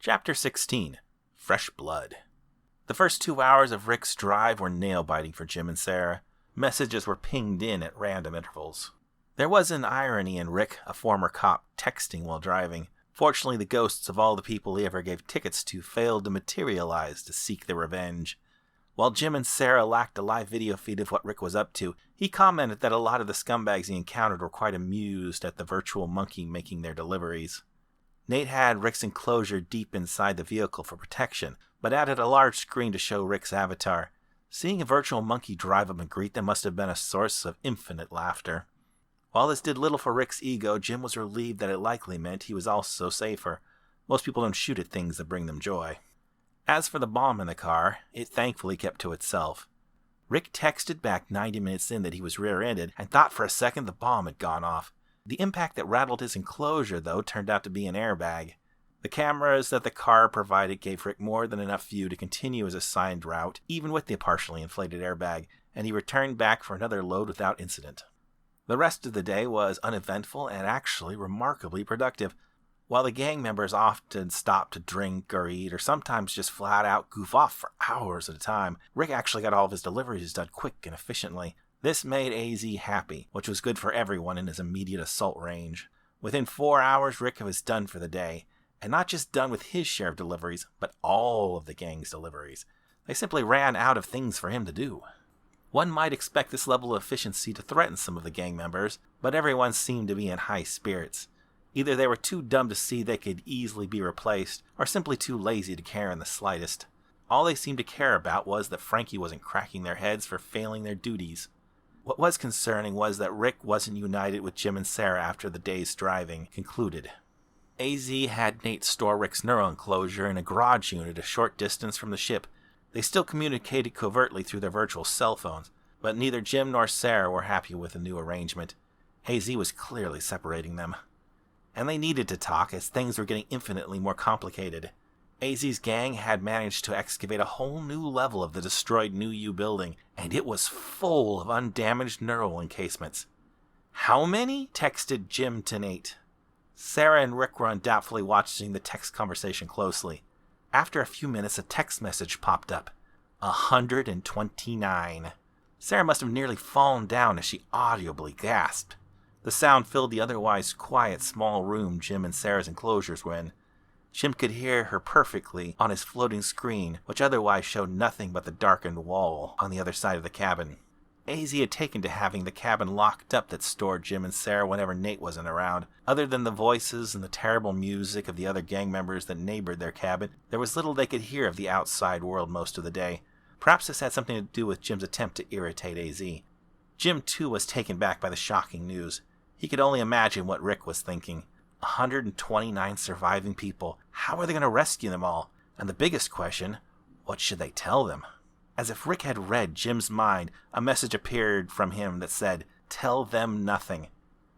Chapter 16. Fresh Blood. The first 2 hours of Rick's drive were nail-biting for Jim and Sarah. Messages were pinged in at random intervals. There was an irony in Rick, a former cop, texting while driving. Fortunately, the ghosts of all the people he ever gave tickets to failed to materialize to seek their revenge. While Jim and Sarah lacked a live video feed of what Rick was up to, he commented that a lot of the scumbags he encountered were quite amused at the virtual monkey making their deliveries. Nate had Rick's enclosure deep inside the vehicle for protection, but added a large screen to show Rick's avatar. Seeing a virtual monkey drive up and greet them must have been a source of infinite laughter. While this did little for Rick's ego, Jim was relieved that it likely meant he was also safer. Most people don't shoot at things that bring them joy. As for the bomb in the car, it thankfully kept to itself. Rick texted back 90 minutes in that he was rear-ended and thought for a second the bomb had gone off. The impact that rattled his enclosure, though, turned out to be an airbag. The cameras that the car provided gave Rick more than enough view to continue his assigned route, even with the partially inflated airbag, and he returned back for another load without incident. The rest of the day was uneventful and actually remarkably productive. While the gang members often stopped to drink or eat, or sometimes just flat out goof off for hours at a time, Rick actually got all of his deliveries done quick and efficiently. This made AZ happy, which was good for everyone in his immediate assault range. Within 4 hours, Rick was done for the day, and not just done with his share of deliveries, but all of the gang's deliveries. They simply ran out of things for him to do. One might expect this level of efficiency to threaten some of the gang members, but everyone seemed to be in high spirits. Either they were too dumb to see they could easily be replaced, or simply too lazy to care in the slightest. All they seemed to care about was that Frankie wasn't cracking their heads for failing their duties. What was concerning was that Rick wasn't united with Jim and Sarah after the day's driving concluded. AZ had Nate store Rick's neural enclosure in a garage unit a short distance from the ship. They still communicated covertly through their virtual cell phones, but neither Jim nor Sarah were happy with the new arrangement. AZ was clearly separating them. And they needed to talk as things were getting infinitely more complicated. AZ's gang had managed to excavate a whole new level of the destroyed New U building, and it was full of undamaged neural encasements. "How many?" texted Jim to Nate. Sarah and Rick were undoubtedly watching the text conversation closely. After a few minutes, a text message popped up. 129. Sarah must have nearly fallen down as she audibly gasped. The sound filled the otherwise quiet small room Jim and Sarah's enclosures were in. Jim could hear her perfectly on his floating screen, which otherwise showed nothing but the darkened wall on the other side of the cabin. AZ had taken to having the cabin locked up that stored Jim and Sarah whenever Nate wasn't around. Other than the voices and the terrible music of the other gang members that neighbored their cabin, there was little they could hear of the outside world most of the day. Perhaps this had something to do with Jim's attempt to irritate AZ. Jim, too, was taken back by the shocking news. He could only imagine what Rick was thinking. 129 surviving people. How are they going to rescue them all? And the biggest question, what should they tell them? As if Rick had read Jim's mind, a message appeared from him that said, "Tell them nothing."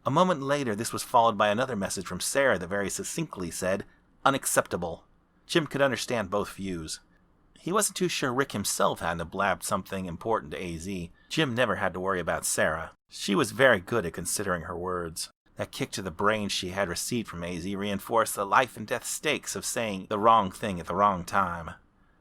A moment later, this was followed by another message from Sarah that very succinctly said, "Unacceptable." Jim could understand both views. He wasn't too sure Rick himself hadn't blabbed something important to AZ. Jim never had to worry about Sarah. She was very good at considering her words. That kick to the brain she had received from AZ reinforced the life-and-death stakes of saying the wrong thing at the wrong time.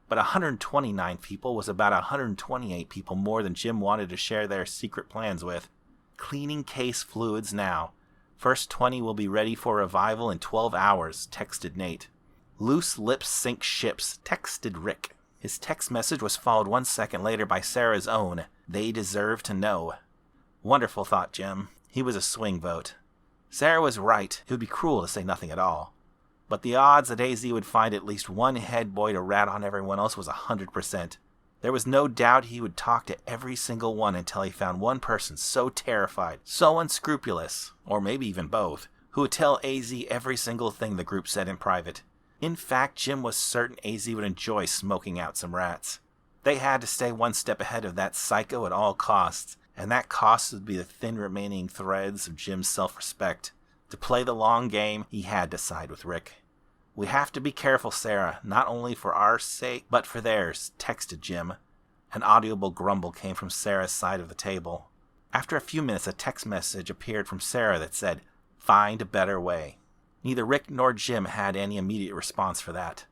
But 129 people was about 128 people more than Jim wanted to share their secret plans with. "Cleaning case fluids now. First 20 will be ready for revival in 12 hours, texted Nate. "Loose lips sink ships," texted Rick. His text message was followed 1 second later by Sarah's own, "They deserve to know." Wonderful, thought Jim. He was a swing vote. Sarah was right. It would be cruel to say nothing at all. But the odds that AZ would find at least one head boy to rat on everyone else was 100%. There was no doubt he would talk to every single one until he found one person so terrified, so unscrupulous, or maybe even both, who would tell AZ every single thing the group said in private. In fact, Jim was certain AZ would enjoy smoking out some rats. They had to stay one step ahead of that psycho at all costs, and that cost would be the thin remaining threads of Jim's self-respect. To play the long game, he had to side with Rick. "We have to be careful, Sarah, not only for our sake, but for theirs," texted Jim. An audible grumble came from Sarah's side of the table. After a few minutes, a text message appeared from Sarah that said, "Find a better way." Neither Rick nor Jim had any immediate response for that.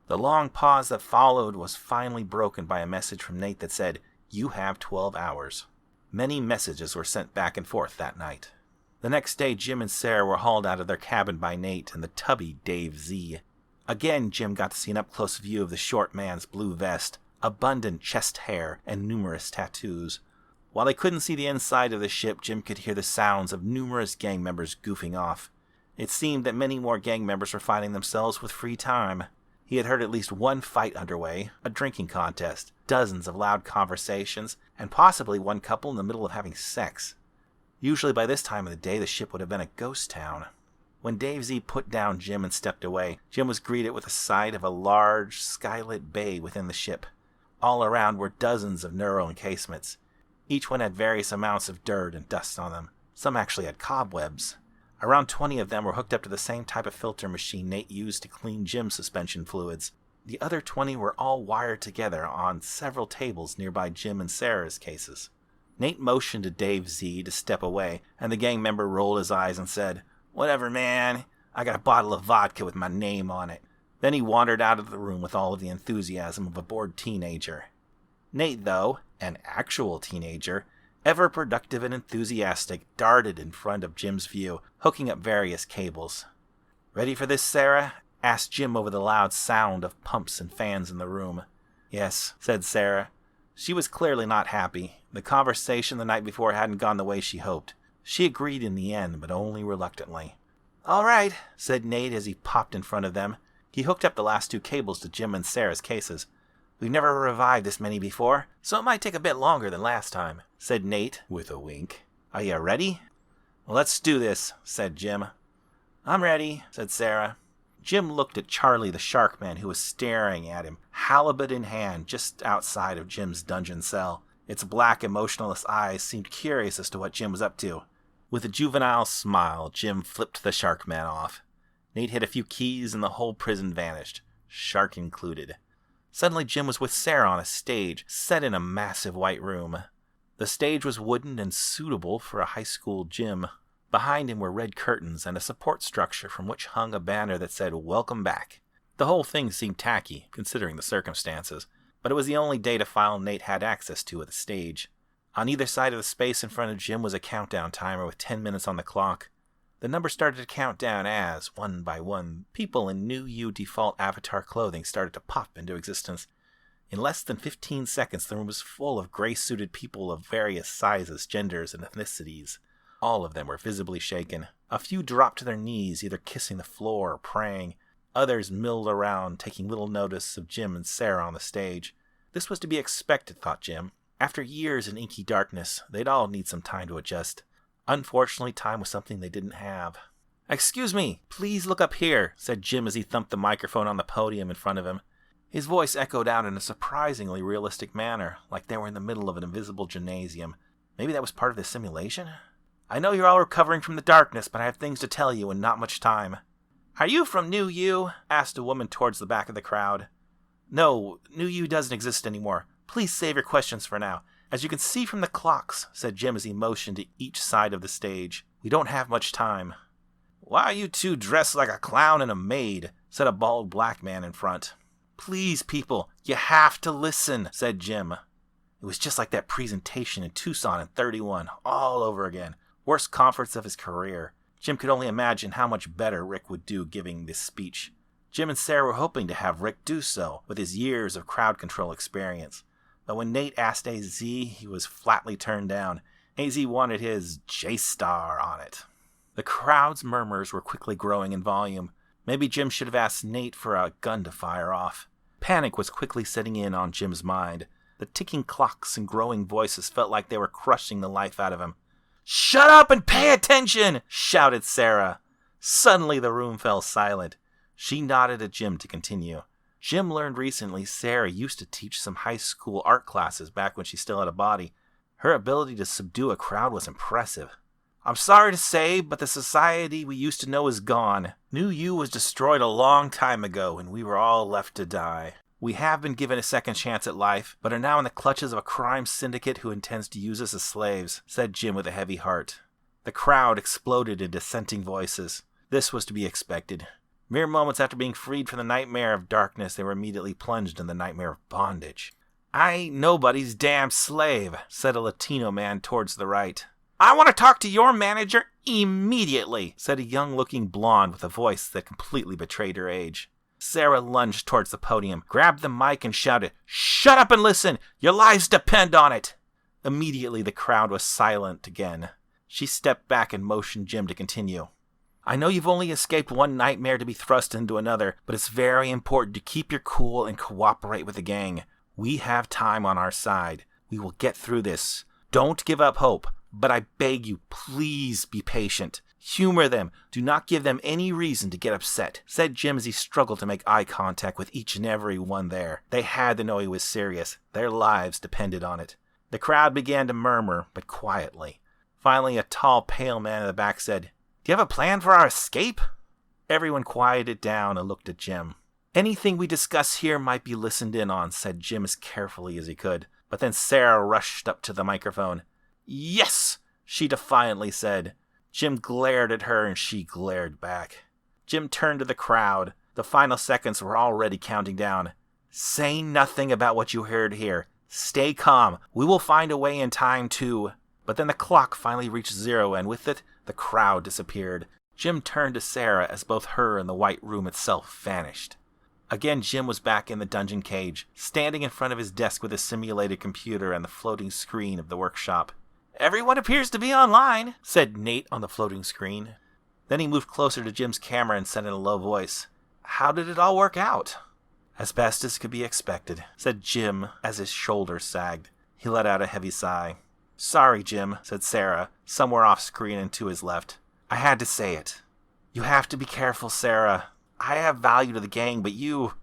The long pause that followed was finally broken by a message from Nate that said, "You have 12 hours." Many messages were sent back and forth that night. The next day, Jim and Sarah were hauled out of their cabin by Nate and the tubby Dave Z. Again, Jim got to see an up-close view of the short man's blue vest, abundant chest hair, and numerous tattoos. While they couldn't see the inside of the ship, Jim could hear the sounds of numerous gang members goofing off. It seemed that many more gang members were finding themselves with free time. He had heard at least one fight underway, a drinking contest, dozens of loud conversations, and possibly one couple in the middle of having sex. Usually by this time of the day, the ship would have been a ghost town. When Dave Z put down Jim and stepped away, Jim was greeted with the sight of a large, skylit bay within the ship. All around were dozens of neural encasements. Each one had various amounts of dirt and dust on them. Some actually had cobwebs. Around 20 of them were hooked up to the same type of filter machine Nate used to clean Jim's suspension fluids. The other 20 were all wired together on several tables nearby Jim and Sarah's cases. Nate motioned to Dave Z to step away, and the gang member rolled his eyes and said, "Whatever, man. I got a bottle of vodka with my name on it." Then he wandered out of the room with all of the enthusiasm of a bored teenager. Nate, though, an actual teenager, ever productive and enthusiastic, darted in front of Jim's view, hooking up various cables. "Ready for this, Sarah?" asked Jim over the loud sound of pumps and fans in the room. "Yes," said Sarah. She was clearly not happy. The conversation the night before hadn't gone the way she hoped. She agreed in the end, but only reluctantly. "All right," said Nate as he popped in front of them. He hooked up the last 2 cables to Jim and Sarah's cases. "We've never revived this many before, so it might take a bit longer than last time," said Nate, with a wink. "Are you ready?" "Well, let's do this," said Jim. "I'm ready," said Sarah. Jim looked at Charlie the shark man, who was staring at him, halibut in hand, just outside of Jim's dungeon cell. Its black, emotionless eyes seemed curious as to what Jim was up to. With a juvenile smile, Jim flipped the shark man off. Nate hit a few keys and the whole prison vanished, shark included. Suddenly Jim was with Sarah on a stage, set in a massive white room. The stage was wooden and suitable for a high school gym. Behind him were red curtains and a support structure from which hung a banner that said, "Welcome back." The whole thing seemed tacky, considering the circumstances, but it was the only data file Nate had access to at the stage. On either side of the space in front of Jim was a countdown timer with 10 minutes on the clock. The number started to count down as, one by one, people in new U default avatar clothing started to pop into existence. In less than 15 seconds, the room was full of gray-suited people of various sizes, genders, and ethnicities. All of them were visibly shaken. A few dropped to their knees, either kissing the floor or praying. Others milled around, taking little notice of Jim and Sarah on the stage. This was to be expected, thought Jim. After years in inky darkness, they'd all need some time to adjust. Unfortunately, time was something they didn't have. "Excuse me, please look up here," said Jim as he thumped the microphone on the podium in front of him. His voice echoed out in a surprisingly realistic manner, like they were in the middle of an invisible gymnasium. Maybe that was part of the simulation? "I know you're all recovering from the darkness, but I have things to tell you and not much time." "Are you from New U?" asked a woman towards the back of the crowd. "No, New U doesn't exist anymore. Please save your questions for now. As you can see from the clocks," said Jim as he motioned to each side of the stage. "We don't have much time." "Why are you two dressed like a clown and a maid?" said a bald black man in front. "Please, people, you have to listen," said Jim. It was just like that presentation in Tucson in 31, all over again. Worst conference of his career. Jim could only imagine how much better Rick would do giving this speech. Jim and Sarah were hoping to have Rick do so, with his years of crowd control experience. But when Nate asked AZ, he was flatly turned down. AZ wanted his J-Star on it. The crowd's murmurs were quickly growing in volume. Maybe Jim should have asked Nate for a gun to fire off. Panic was quickly setting in on Jim's mind. The ticking clocks and growing voices felt like they were crushing the life out of him. "Shut up and pay attention!" shouted Sarah. Suddenly the room fell silent. She nodded at Jim to continue. Jim learned recently Sarah used to teach some high school art classes back when she still had a body. Her ability to subdue a crowd was impressive. "I'm sorry to say, but the society we used to know is gone. New U was destroyed a long time ago, and we were all left to die. We have been given a second chance at life, but are now in the clutches of a crime syndicate who intends to use us as slaves," said Jim with a heavy heart. The crowd exploded in dissenting voices. This was to be expected. Mere moments after being freed from the nightmare of darkness, they were immediately plunged in the nightmare of bondage. "I ain't nobody's damn slave," said a Latino man towards the right. "I want to talk to your manager immediately," said a young-looking blonde with a voice that completely betrayed her age. Sarah lunged towards the podium, grabbed the mic, and shouted, "Shut up and listen! Your lives depend on it!" Immediately, the crowd was silent again. She stepped back and motioned Jim to continue. "I know you've only escaped one nightmare to be thrust into another, but it's very important to keep your cool and cooperate with the gang. We have time on our side. We will get through this. Don't give up hope, but I beg you, please be patient. Humor them. Do not give them any reason to get upset," said Jim as he struggled to make eye contact with each and every one there. They had to know he was serious. Their lives depended on it. The crowd began to murmur, but quietly. Finally, a tall, pale man in the back said, "Do you have a plan for our escape?" Everyone quieted down and looked at Jim. "Anything we discuss here might be listened in on," said Jim as carefully as he could. But then Sarah rushed up to the microphone. "Yes," she defiantly said. Jim glared at her and she glared back. Jim turned to the crowd. The final seconds were already counting down. "Say nothing about what you heard here. Stay calm. We will find a way in time to..." But then the clock finally reached 0, and with it, the crowd disappeared. Jim turned to Sarah as both her and the white room itself vanished. Again, Jim was back in the dungeon cage, standing in front of his desk with a simulated computer and the floating screen of the workshop. "Everyone appears to be online," said Nate on the floating screen. Then he moved closer to Jim's camera and said in a low voice, "How did it all work out?" "As best as could be expected," said Jim as his shoulders sagged. He let out a heavy sigh. "Sorry, Jim," said Sarah, somewhere off screen and to his left. "I had to say it." "You have to be careful, Sarah. I have value to the gang, but you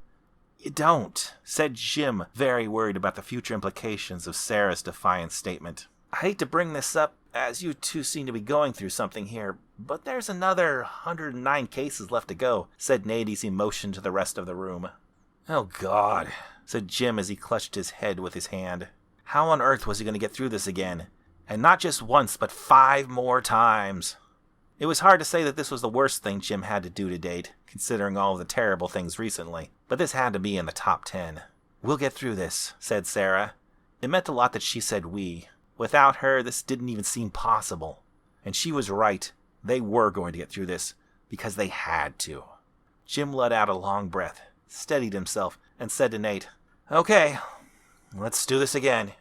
don't," said Jim, very worried about the future implications of Sarah's defiant statement. "I hate to bring this up, as you two seem to be going through something here, but there's another 109 cases left to go," said Nate as he motioned to the rest of the room. "Oh, God," said Jim as he clutched his head with his hand. How on earth was he going to get through this again? And not just once, but 5 more times. It was hard to say that this was the worst thing Jim had to do to date, considering all of the terrible things recently, but this had to be in the top 10. "We'll get through this," said Sarah. It meant a lot that she said we. Without her, this didn't even seem possible. And she was right. They were going to get through this, because they had to. Jim let out a long breath, steadied himself, and said to Nate, "Okay, let's do this again."